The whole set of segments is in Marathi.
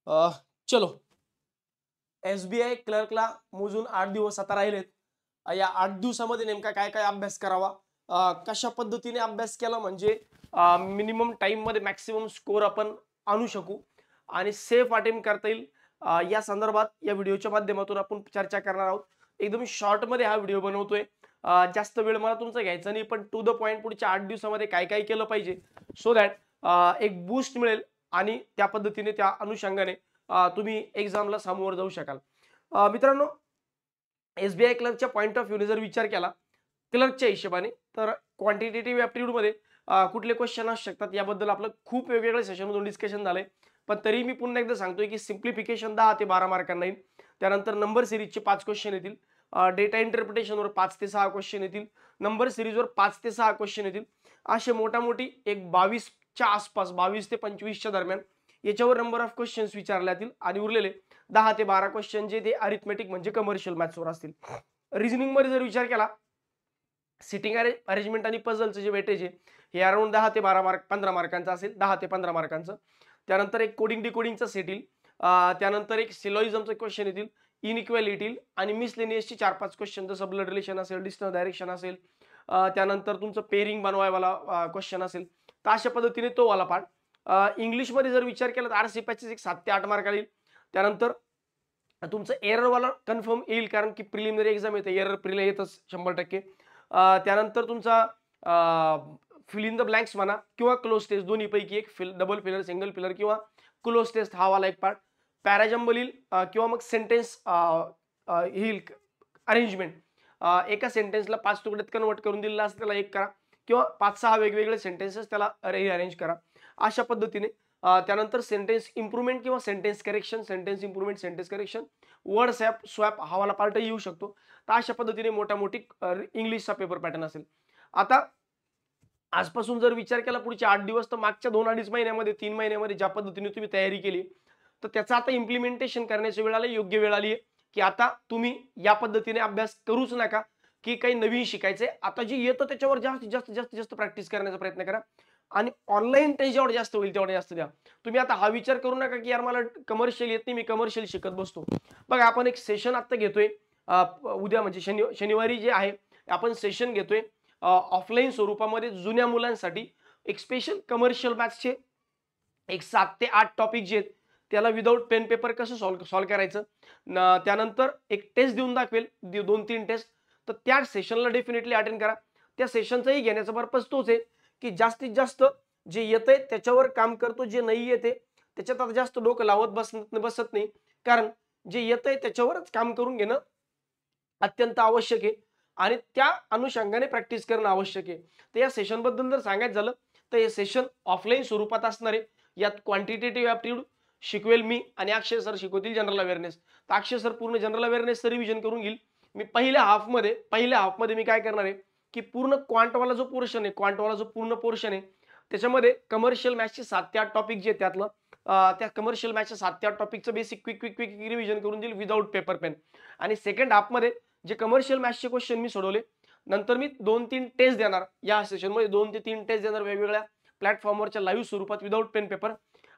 चलो, SBI क्लर्कला मोजून 8 दिवस आता राहिलेत. या 8 दिवसामध्ये नेमका काय काय अभ्यास करावा, कशा पद्धतीने अभ्यास केला म्हणजे मिनिमम टाइममध्ये मॅक्सिमम स्कोर आपण आणू शकू आणि सेफ अटेम्प्ट करता येईल, या संदर्भात या व्हिडिओच्या माध्यमातून आपण चर्चा करणार आहोत. एकदम शॉर्टमध्ये हा व्हिडिओ बनवतोय. जास्त वेळ मला तुमचा घ्यायचा नाही, पण टू द पॉइंट पुढच्या 8 दिवसामध्ये काय काय केलं पाहिजे सो दॅट एक बूस्ट मिळेल आणि त्या पद्धतीने त्या अनुषंगाने तुम्ही एक्झामला सामोरं जाऊ शकाल. मित्रांनो, SBI क्लर्कच्या पॉईंट ऑफ व्ह्यूने जर विचार केला क्लर्कच्या हिशोबाने, तर क्वांटिटेटिव्ह ॲप्टिट्यूडमध्ये कुठले क्वेश्चन असू शकतात याबद्दल आपलं खूप वेगवेगळ्या सेशनमधून डिस्कशन झालंय. पण तरी मी पुन्हा एकदा सांगतोय की सिम्प्लिफिकेशन 10 ते 12 मार्कांना येईल. त्यानंतर नंबर सिरीजचे 5 क्वेश्चन येतील. डेटा इंटरप्रिटेशनवर 5 ते 6 क्वेश्चन येतील. नंबर सिरीजवर 5 ते 6 क्वेश्चन येतील. असे मोठामोठी एक 22च्या आसपास, 22 ते 25च्या दरम्यान याच्यावर नंबर ऑफ क्वेश्चन्स विचारले जातील आणि उरलेले 10 ते 12 क्वेश्चन जे ते अरिथमेटिक म्हणजे कमर्शियल मॅथ्सवर असतील. रिझनिंग मध्ये जर विचार केला, सिटिंग अरेंजमेंट आणि पझलचं जे वेटेज आहे हे अराउंड 10 ते 12 मार्क, 15 मार्कांचं असेल, 10 ते 15 मार्कांचं. त्यानंतर एक कोडिंग डिकोडिंगचा सेट येईल. त्यानंतर एक सिलॉइझमचे क्वेश्चन येतील, इनइक्वॅलिटी येईल आणि मिसलेनियसचे 4-5 क्वेश्चन जसं ब्लड रिलेशन असेल, डिस्टन्स डायरेक्शन असेल, त्यानंतर तुमचं पेरिंग बनवायवाला क्वेश्चन असेल, तर अशा पद्धतीने तो वाला पार्ट. इंग्लिशमध्ये जर विचार केला तर आरसी पॅचेस एक 7 ते 8 मार्क येईल. त्यानंतर तुमचं एररवाला कन्फर्म येईल, कारण की प्रिलिमिनरी एक्झाम येते, एरर प्रिला येतच 100%. त्यानंतर तुमचा फिल इन द ब्लँक्स म्हणा किंवा क्लोज टेस्ट दोन्हीपैकी एक, डबल फिलर, सिंगल फिलर किंवा क्लोज टेस्ट हा वाला एक पार्ट. पॅराजम्बल येईल किंवा मग सेंटेन्स येईल अरेंजमेंट. एका सेंटेन्सला 5 तुकड्यात कन्वर्ट करून दिलेला असं त्याला एक करा किंवा 5-6 वेगवेगळे सेंटेन्सेस त्याला रिअरेंज करा अशा पद्धतीने. त्यानंतर सेंटेन्स इम्प्रूव्हमेंट किंवा sentence correction, sentence improvement, sentence correction, word swap हा वाला पार्ट येऊ शकतो. तर अशा पद्धतीने मोठी इंग्लिशचा पेपर पॅटर्न असेल. आता आजपासून जर विचार केला पुढचे 8 दिवस, तर मागच्या 2-2.5 महिन्यामध्ये, 3 महिन्यामध्ये ज्या पद्धतीने तुम्ही तयारी केली, तर त्याचं आता इम्प्लिमेंटेशन करण्याची वेळ आली, योग्य वेळ आली आहे की आता तुम्ही या पद्धतीने अभ्यास करूच नका की काही नवीन शिकायचंय. आता जे येतं त्याच्यावर जास्तीत जास्त प्रॅक्टिस करण्याचा प्रयत्न करा आणि ऑनलाईन टेस्ट जेवढं जास्त होईल तेवढं जास्त द्या. तुम्ही आता हा विचार करू नका की यार मला कमर्शियल येत नाही, मी कमर्शियल शिकत बसतो. बघा, आपण एक सेशन आता घेतोय, उद्या म्हणजे शनिवारी जे आहे आपण सेशन घेतोय ऑफलाईन स्वरूपामध्ये जुन्या मुलांसाठी. एक स्पेशल कमर्शियल मॅथ्सचे एक 7 ते 8 टॉपिक जे आहेत त्याला विदाऊट पेन पेपर कसं सॉल्व्ह करायचं, त्यानंतर एक टेस्ट देऊन दाखवेल, 2-3 टेस्ट. तर त्या सेशनला डेफिनेटली अटेंड करा. त्या सेशनचाही घेण्याचा पर्पज तोच आहे की जास्तीत जास्त जे येतंय त्याच्यावर काम करतो, जे नाही येते त्याच्यात आता जास्त डोकं लावत बसत नाही, कारण जे येतंय त्याच्यावरच काम करून घेणं अत्यंत आवश्यक आहे आणि त्या अनुषंगाने प्रॅक्टिस करणं आवश्यक आहे. तर या सेशनबद्दल जर सांगायचं झालं तर हे सेशन ऑफलाईन स्वरूपात असणार आहे. यात क्वांटिटेटिव्ह ॲप्टिट्यूड शिकवेल मी आणि अक्षय सर शिकवतील जनरल अवेअरनेस. तर अक्षय सर पूर्ण जनरल अवेअरनेसचं रिव्हिजन करून घेईल. मी पहिल्या हाफमध्ये मी काय करणार आहे की पूर्ण क्वांटवाला जो पोर्शन आहे, पूर्ण पोर्शन आहे त्याच्यामध्ये कमर्शियल मॅथ्सचे 7 ते 8 टॉपिक जे आहेत त्यातलं, त्या कमर्शियल मॅथ्सच्या 7 ते 8 टॉपिकचं बेसिक क्विक रिव्हिजन करून देईल विदाऊट पेपर पेन. आणि सेकंड हाफमध्ये जे कमर्शियल मॅथ्सचे क्वेश्चन मी सोडवले, नंतर मी 2-3 टेस्ट देणार या सेशनमध्ये, 2 ते 3 टेस्ट देणार वेगवेगळ्या प्लॅटफॉर्मवरच्या लाईव्ह स्वरूपात विदाऊट पेन पेपर.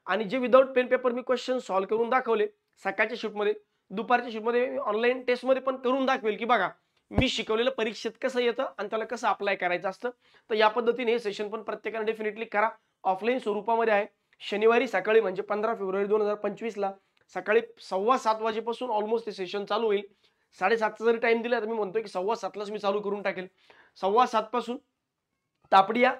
आणि जे विदाऊट पेन पेपर मी क्वेश्चन सॉल्व्ह करून दाखवले सकाळच्या शिफ्टमध्ये, दुपारच्या शिफ्टमध्ये ऑनलाईन टेस्टमध्ये पण करून दाखवेल की बघा मी शिकवलेलं परीक्षेत कसं येतं आणि त्याला कसं अप्लाय करायचं असतं. तर या पद्धतीने हे सेशन पण प्रत्येकाने डेफिनेटली करा. ऑफलाईन स्वरूपामध्ये आहे. शनिवारी सकाळी म्हणजे 15 फेब्रुवारी 2025ला सकाळी 7:15 वाजेपासून ऑलमोस्ट हे सेशन चालू होईल. 7:30चा जरी टाइम दिला तर मी म्हणतोय की 7:15लाच मी चालू करून टाकेल. 7:15 पासून तापडिया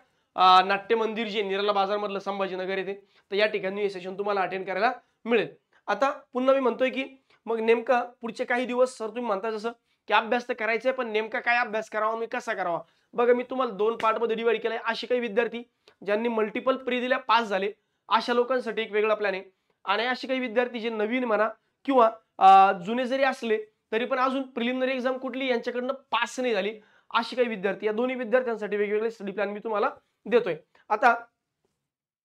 नाट्य मंदिर जे निराला बाजारमधलं संभाजीनगर येथे, तर या ठिकाणी हे सेशन तुम्हाला अटेंड करायला मिळेल. आता पुन्हा मी म्हणतोय की मग नेमका पुढचे काही दिवस सर तुम्ही म्हणता जसं की अभ्यास तर करायचा आहे, पण नेमका काय अभ्यास करावा, मी कसा करावा. बघा, मी तुम्हाला 2 पार्टमध्ये डिवाइड केलंय. असे काही विद्यार्थी ज्यांनी मल्टिपल प्री दिल्या पास झाले अशा लोकांसाठी एक वेगळा प्लॅन आहे. आणि असे काही विद्यार्थी जे नवीन म्हणा किंवा जुने जरी असले तरी पण अजून प्रिलिमिनरी एक्झाम कुठली यांच्याकडनं पास नाही झाली, असे काही विद्यार्थी, या दोन्ही विद्यार्थ्यांसाठी वेगवेगळे स्टडी प्लॅन मी तुम्हाला देतोय. आता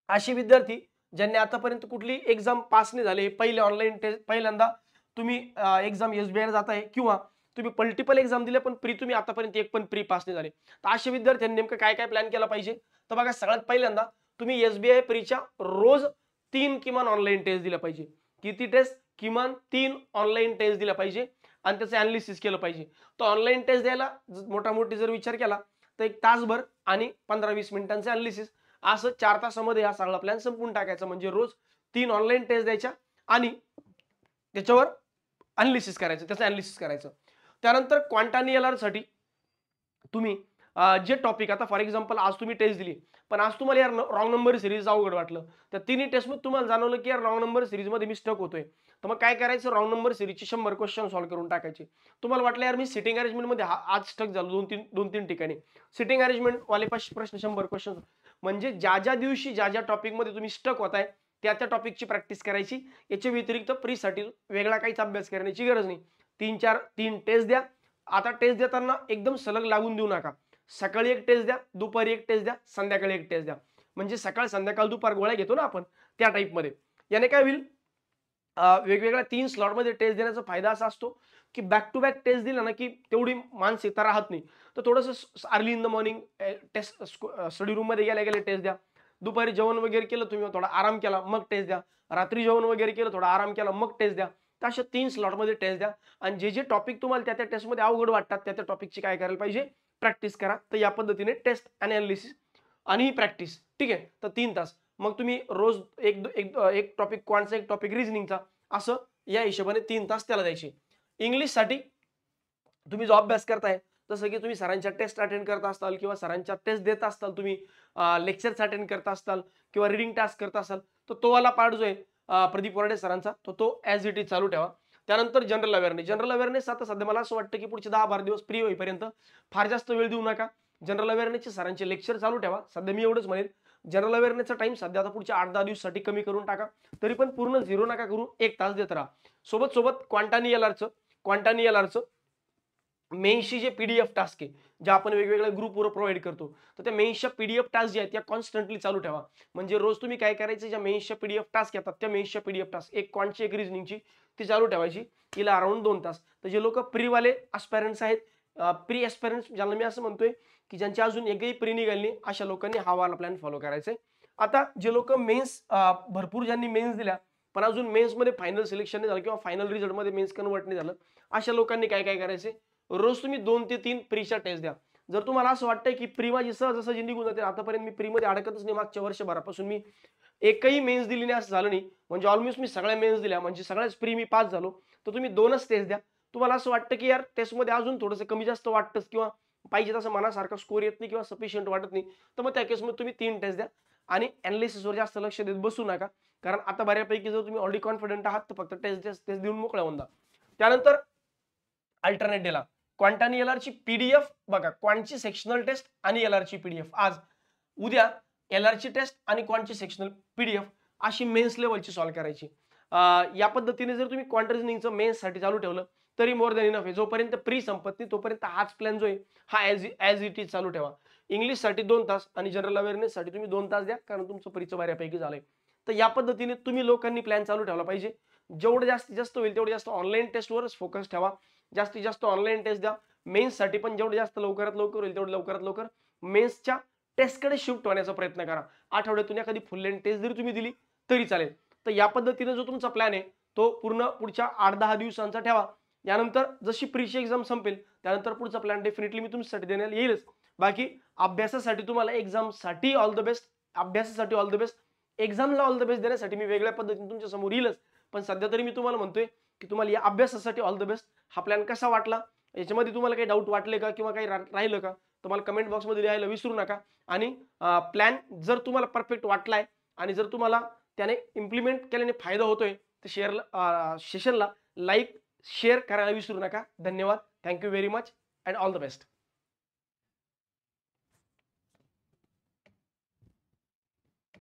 असे विद्यार्थी ज्यांनी आतापर्यंत कुठली एक्झाम पास नाही झाले, पहिले ऑनलाईन टेस्ट पहिल्यांदा तुम्ही एक्झाम SBI जाताय किंवा तुम्ही मल्टिपल एक्झाम दिल्या पण तुम्ही आतापर्यंत एक पण प्री पास नाही झाले, तर अशा विद्यार्थ्यांनी नेमकं काय काय प्लॅन केला पाहिजे. तर बघा, सगळ्यात पहिल्यांदा तुम्ही SBI प्रीच्या रोज 3 किमान ऑनलाईन टेस्ट दिल्या पाहिजे किती टेस्ट? किमान 3 ऑनलाईन टेस्ट दिल्या पाहिजे आणि त्याचं अनालिसिस केलं पाहिजे. तर ऑनलाईन टेस्ट द्यायला मोठा-मोठी जर विचार केला तर 1 तासभर आणि 15-20 मिनिटांचे अनालिसिस, असं 4 तासामध्ये हा सगळा प्लॅन संपवून टाकायचा. म्हणजे रोज 3 ऑनलाईन टेस्ट द्यायच्या आणि त्याच्यावर अनालिसिस करायचं, त्याचं अनालिसिस करायचं. त्यानंतर क्वांटानियलर साठी तुम्ही जे टॉपिक, आता फॉर एक्झाम्पल आज तुम्ही टेस्ट दिली, पण आज तुम्हाला यार रॉंग नंबर सीरीज अवघड वाटलं, तर तिन्ही टेस्टमध्ये तुम्हाला जाणवलं की यार रॉंग नंबर सीरीजमध्ये मी स्टक होतोय, तर मग काय करायचं? रॉंग नंबर सीरीजचे 100 क्वेश्चन सॉल्व्ह करून टाकायचे. तुम्हाला वाटलं यार मी सिटिंग अरेंजमेंटमध्ये आज स्टक झालो 2-3 ठिकाणी, सिटिंग अरेंजमेंट वाले प्रश्न 100 क्वेश्चन. म्हणजे ज्या दिवशी ज्या टॉपिकमध्ये तुम्ही स्टक होताय त्या टॉपिकची प्रॅक्टिस करायची. याच्या व्यतिरिक्त प्रीसाठी वेगळा काहीच अभ्यास करण्याची गरज नाही. 3 टेस्ट द्या. आता टेस्ट देताना एकदम सलग लागून देऊ नका. सकाळी एक टेस्ट द्या, दुपारी एक टेस्ट द्या, संध्याकाळी एक टेस्ट द्या. म्हणजे सकाळ संध्याकाळ दुपार गोळ्या घेतो ना आपण, त्या टाईपमध्ये. याने काय होईल? वेगवेगळ्या 3 स्लॉटमध्ये टेस्ट देण्याचा फायदा असा असतो की बॅक टू बॅक टेस्ट दिला ना की तेवढी मानसिकता राहत नाही. तर थोडंसं early in the morning test study रूममध्ये गेल्या टेस्ट द्या. दुपारी जेवण वगैरे केलं, तुम्ही थोडा आराम केला, मग टेस्ट द्या. रात्री जेवण वगैरे केलं, थोडा आराम केला, मग टेस्ट द्या. तर अशा 3 स्लॉटमध्ये टेस्ट द्या आणि जे टॉपिक तुम्हाला त्या टेस्टमध्ये अवघड वाटतात त्या टॉपिकची काय करायला पाहिजे? प्रॅक्टिस करा. तर या पद्धतीने टेस्ट अनालिसिस आणि प्रॅक्टिस, ठीक आहे. तर 3 तास. मग तुम्ही रोज एक टॉपिक क्वांटचा, एक टॉपिक रिझनिंगचा, असं या हिशोबाने 3 तास त्याला द्यायचे. इंग्लिशसाठी तुम्ही जो अभ्यास करताय, जसं की तुम्ही सरांच्या टेस्ट अटेंड करत असाल किंवा सरांच्या टेस्ट देत असाल, तुम्ही लेक्चर्स अटेंड करत असाल किंवा रीडिंग टास्क करत असाल, तर तो वाला पार्ट जो आहे प्रदीप वर्डे सरांचा, तो ॲज इट इज चालू ठेवा. त्यानंतर जनरल अवेअरनेस आता सध्या मला असं वाटतं की पुढचे 10-12 दिवस फ्री होईपर्यंत फार जास्त वेळ देऊ नका. जनरल अवेअरनेसचे सरांचे लेक्चर चालू ठेवा. सध्या मी एवढंच म्हणेन, जनरल अवेअरनेसचा टाइम सध्या आता पुढच्या 8-10 दिवसासाठी कमी करून टाका. तरी पण पूर्ण 0 नका करू, 1 तास देत राहा. सोबत क्वांटानियलरचं मेन्सची जे पीडीएफ टास्क आहे, ज्या आपण वेगवेगळ्या ग्रुपवर प्रोव्हाइड करतो, तर त्या मेन्सच्या पीडीएफ टास्क ज्या आहेत त्या कॉन्स्टंटली चालू ठेवा. म्हणजे रोज तुम्ही काय करायचं, ज्या मेन्सच्या पीडीएफ टास्क येतात त्या मेन्सच्या पीडीएफ टास्क, एक क्वांटची एक रिझनिंगची, ती चालू ठेवायची. तिला अराउंड 2 तास. तर जे लोक प्रीवाले ॲस्पायरंट्स आहेत, प्री ॲस्पायरंट्स ज्यांना मी असं म्हणतोय की ज्यांची अजून एकही प्री निघाली नाही, अशा लोकांनी हा वाला प्लॅन फॉलो करायचा आहे. आता जे लोक मेन्स भरपूर ज्यांनी मेन्स दिल्या पण अजून मेन्समध्ये फायनल सिलेक्शन नाही झालं किंवा फायनल रिझल्टमध्ये मेन्स कन्वर्ट नाही झालं, अशा लोकांनी काय करायचं? रोज तुम्ही 2 ते 3 प्रीच्या टेस्ट द्या. जर तुम्हाला असं वाटतंय की प्री माझी सहज निघून जाते, आतापर्यंत मी प्रीमध्ये अडकतच नाही, मागच्या वर्षभरापासून मी एकही मेन्स दिली नाही असं झालं नाही, म्हणजे ऑलमोस्ट मी सगळ्या मेन्स दिल्या, म्हणजे सगळ्याच प्री मी पास झालो, तर तुम्ही 2च टेस्ट द्या. तुम्हाला असं वाटतं की यार टेस्टमध्ये अजून थोडंसं कमी जास्त वाटतंच किंवा पाहिजे तसं मनासारखा स्कोर येत नाही किंवा सफिशियंट वाटत नाही, तर मग त्या केसमध्ये तुम्ही 3 टेस्ट द्या आणि अनालिसिसवर जास्त लक्ष देत बसू नका. कारण आता बऱ्यापैकी जर तुम्ही ऑलरेडी कॉन्फिडंट आहात तर फक्त टेस्ट देऊन मोकळा होऊन जा. त्यानंतर अल्टरनेट डेला क्वांट आणि एलआरची पीडीएफ बघा, क्वांटची सेक्शनल टेस्ट आणि एलआरची पीडीएफ आज, उद्या एलआरची टेस्ट आणि क्वांटची सेक्शनल पीडीएफ अशी मेन्स लेवलची सॉल्व्ह करायची. या पद्धतीने जर तुम्ही क्वांट रिझनिंगचं मेन्ससाठी चालू ठेवलं तरी मोर दॅन इनफ आहे. जोपर्यंत प्री संपत नाही तोपर्यंत हाच प्लॅन जो आहे हा ॲज इट इज चालू ठेवा. इंग्लिशसाठी 2 तास आणि जनरल अवेअरनेससाठी तुम्ही 2 तास द्या, कारण तुमचं प्रीचं बऱ्यापैकी झालंय. तर या पद्धतीने तुम्ही लोकांनी प्लॅन चालू ठेवला पाहिजे. जेवढं जास्तीत जास्त होईल तेवढं जास्त ऑनलाईन टेस्टवरच फोकस ठेवा. जास्तीत जास्त ऑनलाईन टेस्ट द्या. मेन्ससाठी पण जेवढं जास्त लवकरात लवकर होईल तेवढं लवकरात लवकर मेन्सच्या टेस्टकडे शिफ्ट होण्याचा प्रयत्न करा. आठवड्यातून एखादी फुल लेंथ टेस्ट जरी तुम्ही दिली तरी चालेल. तर या पद्धतीने जो तुमचा प्लॅन आहे तो पूर्ण पुढच्या 8-10 दिवसांचा ठेवा. यानंतर जशी प्रीची एक्झाम संपेल त्यानंतर पुढचा प्लॅन डेफिनेटली मी तुमच्यासाठी देण्याला येईलच. बाकी अभ्यासासाठी तुम्हाला एक्झामसाठी ऑल द बेस्ट, अभ्यासासाठी ऑल द बेस्ट, एक्झामला ऑल द बेस्ट देण्यासाठी मी वेगळ्या पद्धतीने तुमच्या समोर येईलच. पण सध्या तरी मी तुम्हाला म्हणतोय की तुम्हाला या अभ्यासासाठी ऑल द बेस्ट. हा प्लॅन कसा वाटला, याच्यामध्ये तुम्हाला काही डाऊट वाटले का किंवा काही राहिलं का, तर मला कमेंट बॉक्समध्ये लिहायला विसरू नका. आणि प्लॅन जर तुम्हाला परफेक्ट वाटलाय आणि जर तुम्हाला त्याने इम्प्लिमेंट केल्याने फायदा होतोय तर सेशनला लाईक शेअर करायला विसरू नका. धन्यवाद. Thank you very much and all the best.